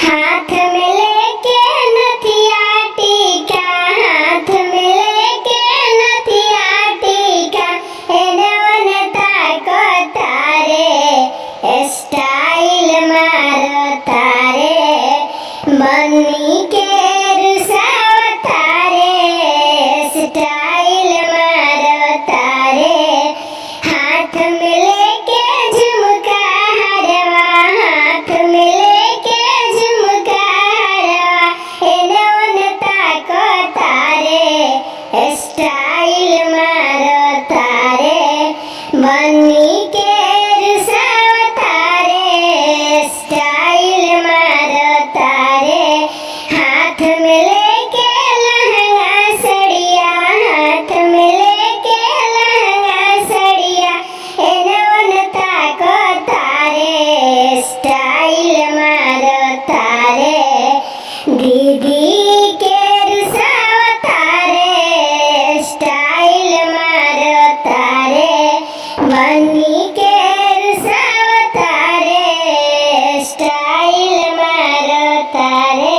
हाथ में लेके नथिया टीका, हाथ में लेके नथिया टीका, एनवन ताको तारे स्टाइल मारो तारे, मम्मी के रुसाव तारे स्टाइल मारो तारे। हाथ में लेके झुमका हरवा, हाथ में लेके झुमका हरवा, एनवन ताको तारे स्टाइल मारो तारे, मम्मी के रुसाव तारे स्टाइल मारो तारे। हाथ में लेके लहंगा सड़िया, हाथ में लेके लहंगा सड़िया, एनवन ताको तारे स्टाइल मारो तारे, दीदी के रुसाव तारे स्टाइल मारो तारे, मम्मी के रुसाव तारे स्टाइल मारो तारे।